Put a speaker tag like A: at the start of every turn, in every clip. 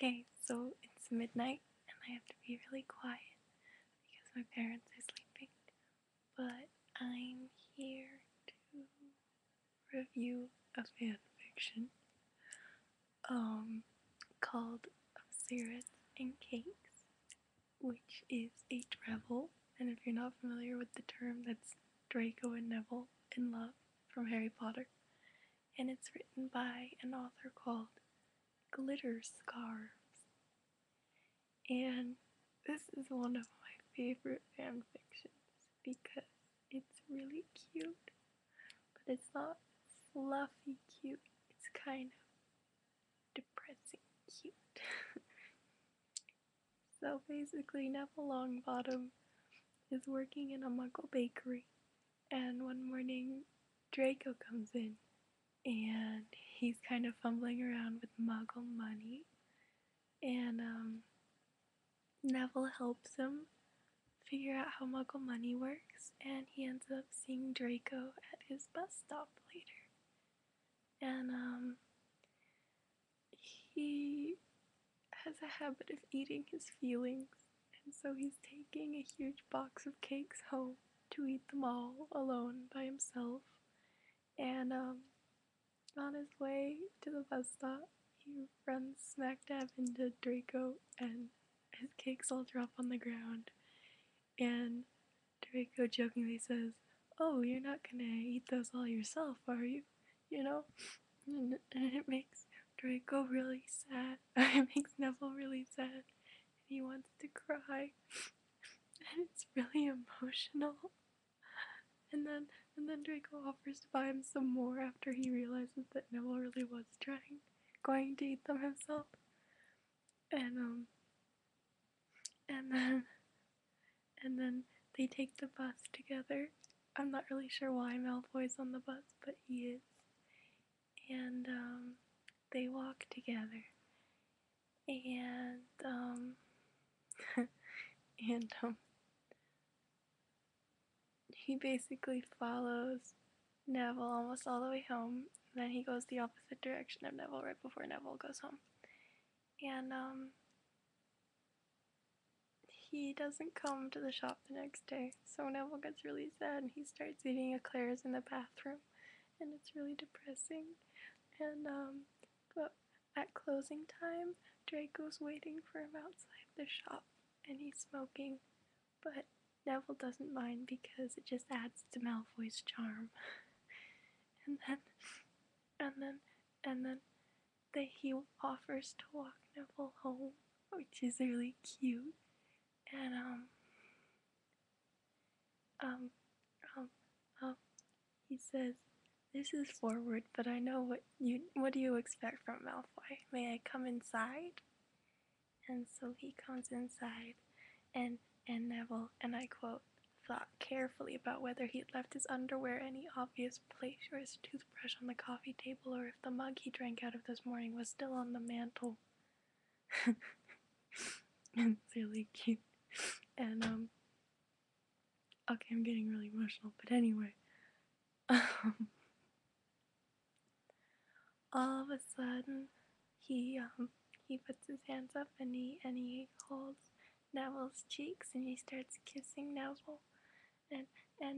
A: Okay, so it's midnight and I have to be really quiet because my parents are sleeping. But I'm here to review a fan fiction called Syrups and Cakes, which is a Dreville. And if you're not familiar with the term, that's Draco and Neville in love from Harry Potter. And it's written by an author called Glitter Scarves. And this is one of my favorite fan fictions because it's really cute, but it's not fluffy cute, it's kind of depressing cute. So basically, Neville Longbottom is working in a muggle bakery, and one morning Draco comes in and he's kind of fumbling around with muggle money, and Neville helps him figure out how muggle money works, and he ends up seeing Draco at his bus stop later. And he has a habit of eating his feelings, and so he's taking a huge box of cakes home to eat them all alone by himself. And on his way to the bus stop, he runs smack dab into Draco, and his cakes all drop on the ground. And Draco jokingly says, "Oh, you're not gonna eat those all yourself, are you?" You know? And it makes Draco really sad. It makes Neville really sad. And he wants to cry. And it's really emotional. And then Draco offers to buy him some more after he realizes that Neville really was going to eat them himself. And and then they take the bus together. I'm not really sure why Malfoy's on the bus, but he is. And they walk together. And and he basically follows Neville almost all the way home. And then he goes the opposite direction of Neville right before Neville goes home. And he doesn't come to the shop the next day, so Neville gets really sad and he starts eating eclairs in the bathroom, and it's really depressing. And but at closing time, Draco's waiting for him outside the shop, and he's smoking, but Neville doesn't mind because it just adds to Malfoy's charm. And then he offers to walk Neville home, which is really cute. And he says, "This is forward, but I know what do you expect from Malfoy? May I come inside?" And so he comes inside, and Neville, and I quote, "thought carefully about whether he had left his underwear any obvious place, or his toothbrush on the coffee table, or if the mug he drank out of this morning was still on the mantle." It's really cute. And okay, I'm getting really emotional, but anyway. All of a sudden, he puts his hands up and he holds Neville's cheeks and he starts kissing Neville. And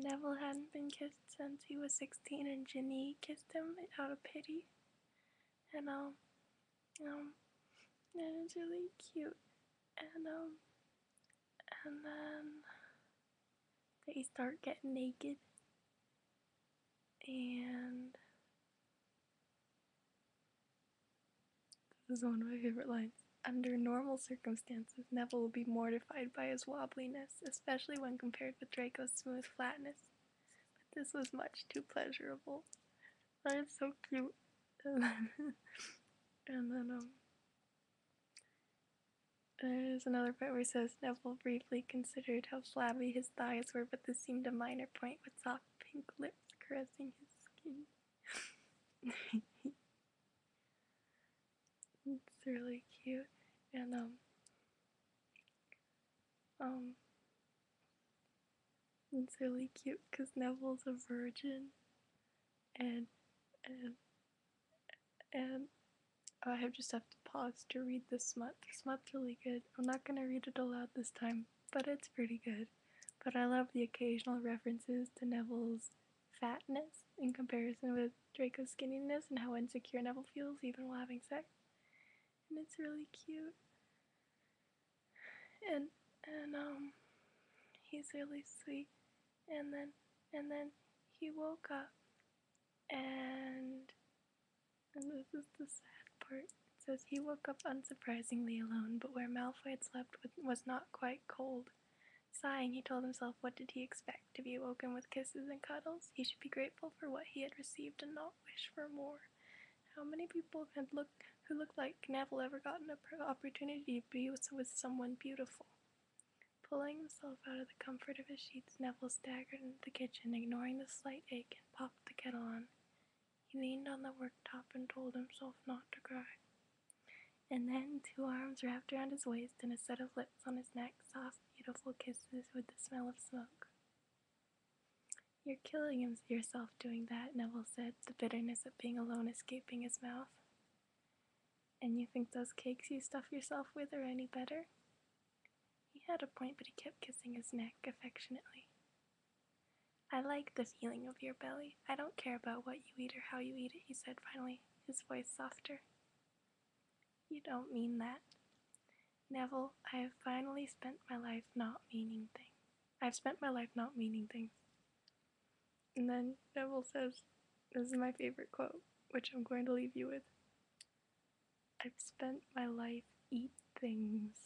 A: Neville hadn't been kissed since he was 16, and Ginny kissed him out of pity. And and it's really cute. And then they start getting naked, and this is one of my favorite lines. Under normal circumstances, Neville will be mortified by his wobbliness, especially when compared with Draco's smooth flatness. But this was much too pleasurable. That is so cute. And then there's another part where he says, "Neville briefly considered how flabby his thighs were, but this seemed a minor point, with soft pink lips caressing his skin." It's really cute. And it's really cute because Neville's a virgin, and and I just have to pause to read the smut. The smut's really good. I'm not gonna read it aloud this time, but it's pretty good. But I love the occasional references to Neville's fatness in comparison with Draco's skinniness and how insecure Neville feels even while having sex. And it's really cute. And he's really sweet. And then he woke up and this is the sad part. It says he woke up unsurprisingly alone, but where Malfoy had slept was not quite cold. Sighing, he told himself, what did he expect? To be woken with kisses and cuddles? He should be grateful for what he had received and not wish for more. How many people who looked like Neville ever gotten an opportunity to be with someone beautiful? Pulling himself out of the comfort of his sheets, Neville staggered into the kitchen, ignoring the slight ache, and popped the kettle on. He leaned on the worktop and told himself not to cry. And then 2 arms wrapped around his waist and a set of lips on his neck, soft, beautiful kisses with the smell of smoke. You're killing yourself doing that, Neville said, the bitterness of being alone escaping his mouth. And you think those cakes you stuff yourself with are any better? He had a point, but he kept kissing his neck affectionately. I like the feeling of your belly. I don't care about what you eat or how you eat it, he said finally, his voice softer. You don't mean that. Neville, I have finally spent my life not meaning things. I've spent my life not meaning things. And then Neville says, this is my favorite quote, which I'm going to leave you with. I've spent my life eat things.